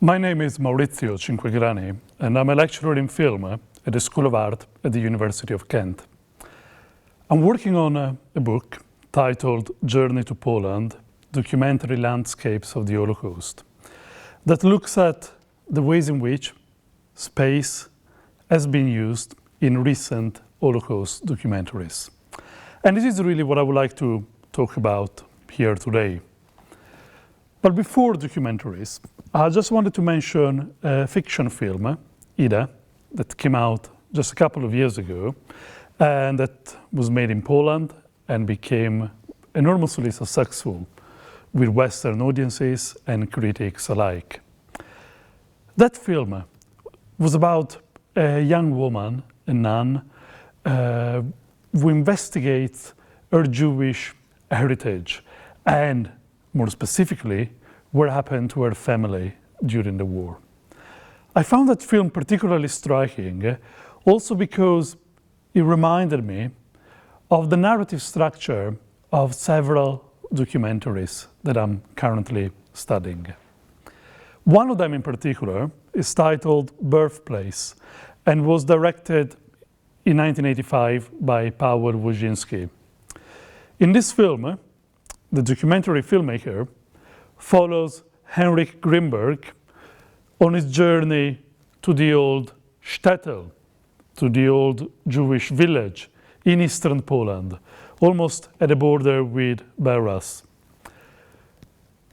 My name is Maurizio Cinquegrani, and I'm a lecturer in film at the School of Art at the University of Kent. I'm working on a book titled Journey to Poland, Documentary Landscapes of the Holocaust, that looks at the ways in which space has been used in recent Holocaust documentaries. And this is really what I would like to talk about here today. But before documentaries, I just wanted to mention a fiction film, Ida, that came out just a couple of years ago, and that was made in Poland and became enormously successful with Western audiences and critics alike. That film was about a young woman, a nun, who investigates her Jewish heritage and, more specifically, what happened to her family during the war. I found that film particularly striking, also because it reminded me of the narrative structure of several documentaries that I'm currently studying. One of them in particular is titled Birthplace and was directed in 1985 by Paweł Wojcinski. In this film, the documentary filmmaker follows Henryk Grimberg on his journey to the old shtetl, to the old Jewish village in eastern Poland, almost at the border with Belarus.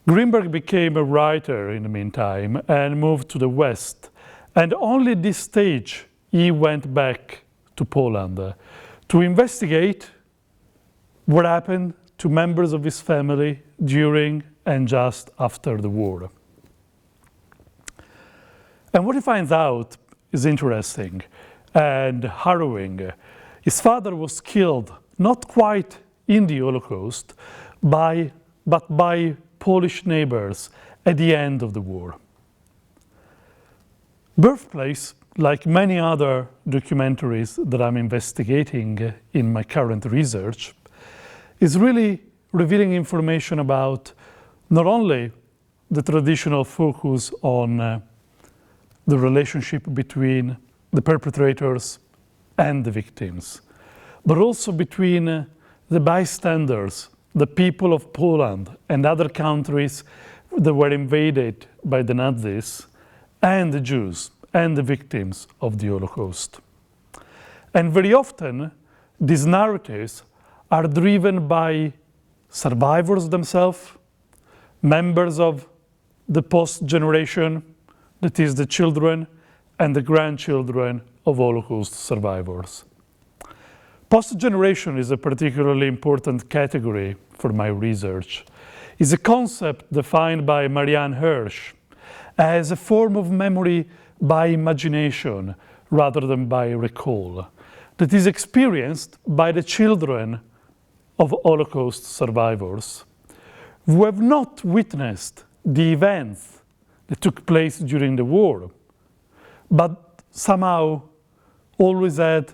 Grimberg became a writer in the meantime and moved to the west, and only at this stage he went back to Poland to investigate what happened to members of his family during and just after the war. And what he finds out is interesting and harrowing. His father was killed, not quite in the Holocaust, but by Polish neighbors at the end of the war. Birthplace, like many other documentaries that I'm investigating in my current research, is really revealing information about not only the traditional focus on the relationship between the perpetrators and the victims, but also between the bystanders, the people of Poland and other countries that were invaded by the Nazis, and the Jews and the victims of the Holocaust. And very often, these narratives are driven by survivors themselves, members of the post-generation, that is the children and the grandchildren of Holocaust survivors. Post-generation is a particularly important category for my research. It's a concept defined by Marianne Hirsch as a form of memory by imagination rather than by recall, that is experienced by the children of Holocaust survivors who have not witnessed the events that took place during the war, but somehow always had,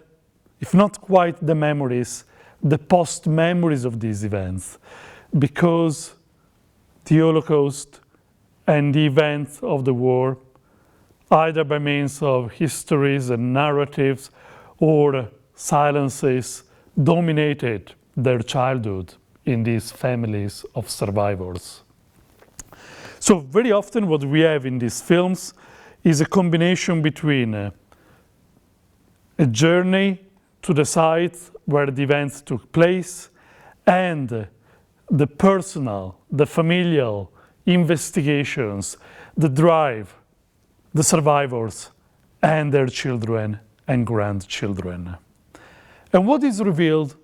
if not quite the memories, the post-memories of these events, because the Holocaust and the events of the war, either by means of histories and narratives or silences, dominated their childhood in these families of survivors. So very often what we have in these films is a combination between a journey to the site where the events took place and the personal, the familial investigations that drive the survivors and their children and grandchildren. And what is revealed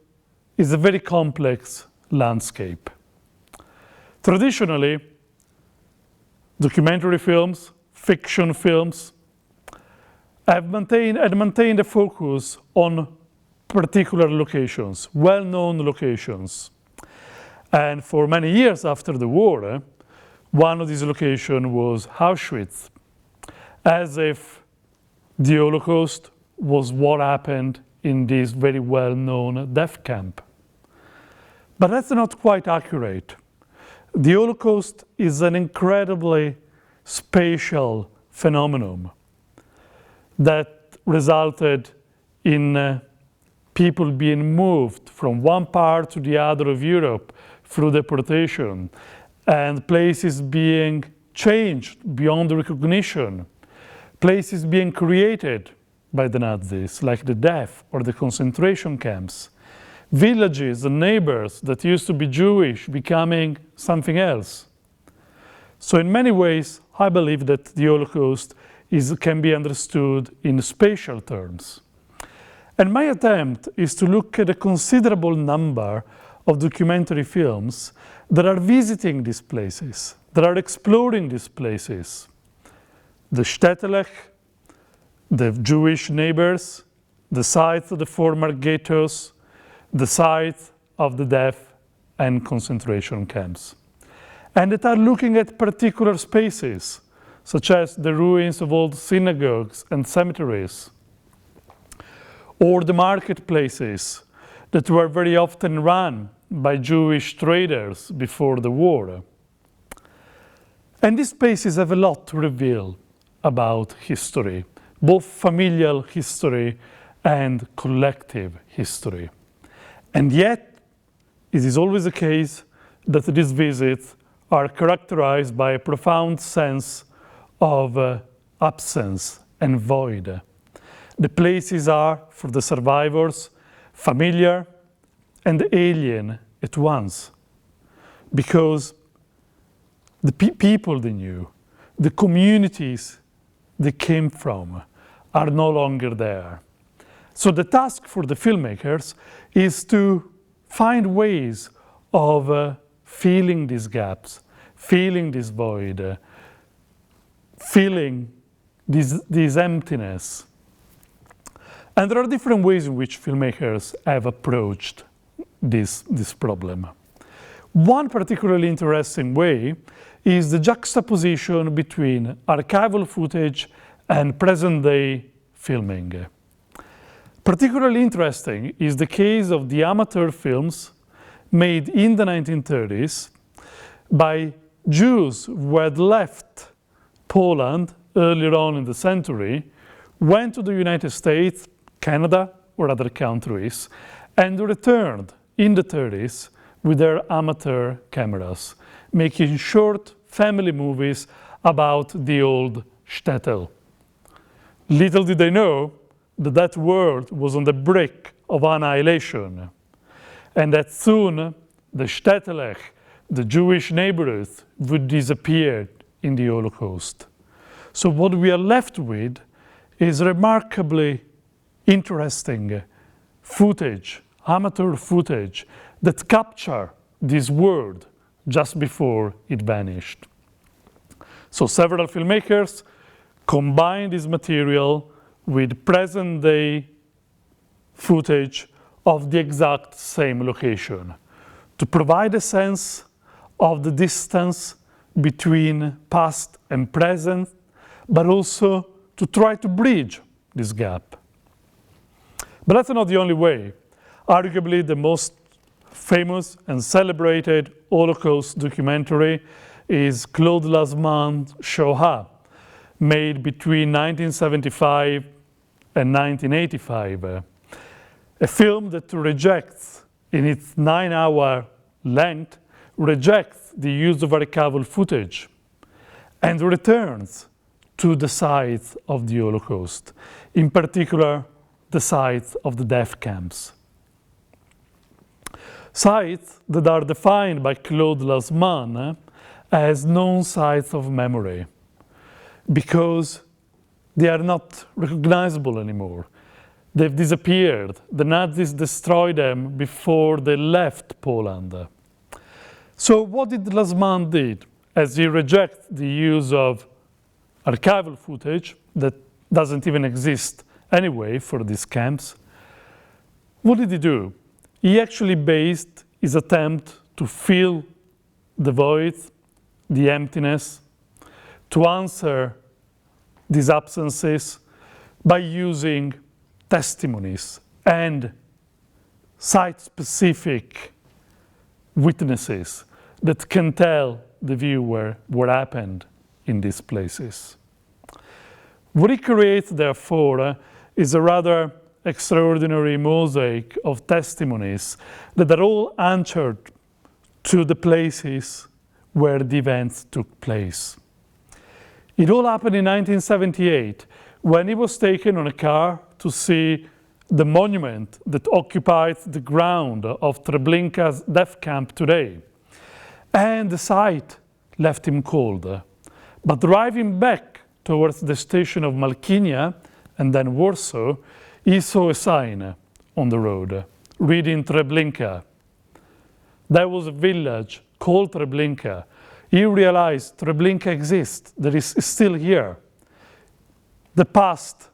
is a very complex landscape. Traditionally, documentary films, fiction films, had maintained a focus on particular locations, well-known locations. And for many years after the war, one of these locations was Auschwitz, as if the Holocaust was what happened in this very well-known death camp. But that's not quite accurate. The Holocaust is an incredibly spatial phenomenon that resulted in people being moved from one part to the other of Europe through deportation, and places being changed beyond recognition, places being created by the Nazis, like the death or the concentration camps, villages and neighbors that used to be Jewish becoming something else. So in many ways, I believe that the Holocaust can be understood in spatial terms. And my attempt is to look at a considerable number of documentary films that are visiting these places, that are exploring these places. The Shtetl, the Jewish neighbors, the sites of the former ghettos, the sites of the death and concentration camps. And that are looking at particular spaces, such as the ruins of old synagogues and cemeteries, or the marketplaces that were very often run by Jewish traders before the war. And these spaces have a lot to reveal about history, both familial history and collective history. And yet, it is always the case that these visits are characterized by a profound sense of absence and void. The places are, for the survivors, familiar and alien at once, because the people they knew, the communities they came from, are no longer there. So the task for the filmmakers is to find ways of filling these gaps, filling this void, filling this emptiness. And there are different ways in which filmmakers have approached this problem. One particularly interesting way is the juxtaposition between archival footage and present-day filming. Particularly interesting is the case of the amateur films made in the 1930s by Jews who had left Poland earlier on in the century, went to the United States, Canada, or other countries, and returned in the 30s with their amateur cameras, making short family movies about the old shtetl. Little did they know that that world was on the brink of annihilation, and that soon the shtetl, the Jewish neighborhoods, would disappear in the Holocaust. So what we are left with is remarkably interesting footage, amateur footage, that capture this world just before it vanished. So several filmmakers combine this material with present-day footage of the exact same location to provide a sense of the distance between past and present, but also to try to bridge this gap. But that's not the only way. Arguably, the most famous and celebrated Holocaust documentary is Claude Lanzmann's Shoah, made between 1975 and 1985. A film that rejects, in its 9-hour length, rejects the use of archival footage and returns to the sites of the Holocaust, in particular, the sites of the death camps. Sites that are defined by Claude Lanzmann as known sites of memory, because they are not recognizable anymore. They've disappeared. The Nazis destroyed them before they left Poland. So what did Lanzmann did? As he rejects the use of archival footage that doesn't even exist anyway for these camps, what did he do? He actually based his attempt to fill the void, the emptiness, to answer these absences by using testimonies and site-specific witnesses that can tell the viewer what happened in these places. What he creates, therefore, is a rather extraordinary mosaic of testimonies that are all anchored to the places where the events took place. It all happened in 1978, when he was taken on a car to see the monument that occupies the ground of Treblinka's death camp today. And the sight left him cold. But driving back towards the station of Malkinia and then Warsaw, he saw a sign on the road reading Treblinka. There was a village called Treblinka. He realized Treblinka exists, that is still here. The past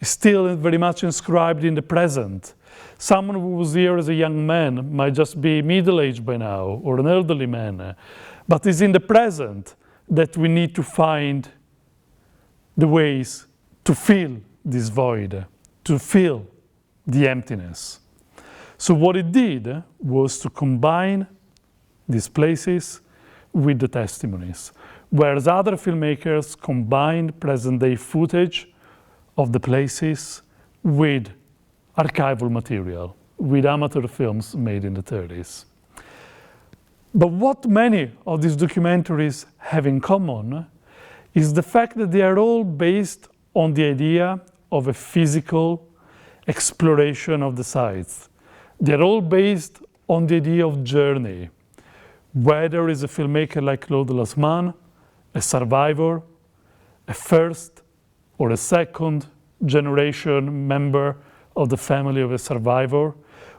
is still very much inscribed in the present. Someone who was here as a young man might just be middle-aged by now, or an elderly man, but it's in the present that we need to find the ways to fill this void, to fill the emptiness. So what it did was to combine these places with the testimonies, whereas other filmmakers combined present-day footage of the places with archival material, with amateur films made in the 30s. But what many of these documentaries have in common is the fact that they are all based on the idea of a physical exploration of the sites. They're all based on the idea of journey. Whether it's a filmmaker like Claude Lasman, a survivor, a first or a second generation member of the family of a survivor,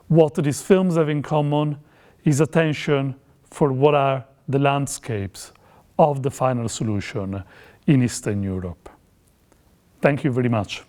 what these films have in common is attention for what are the landscapes of the final solution in Eastern Europe. Thank you very much.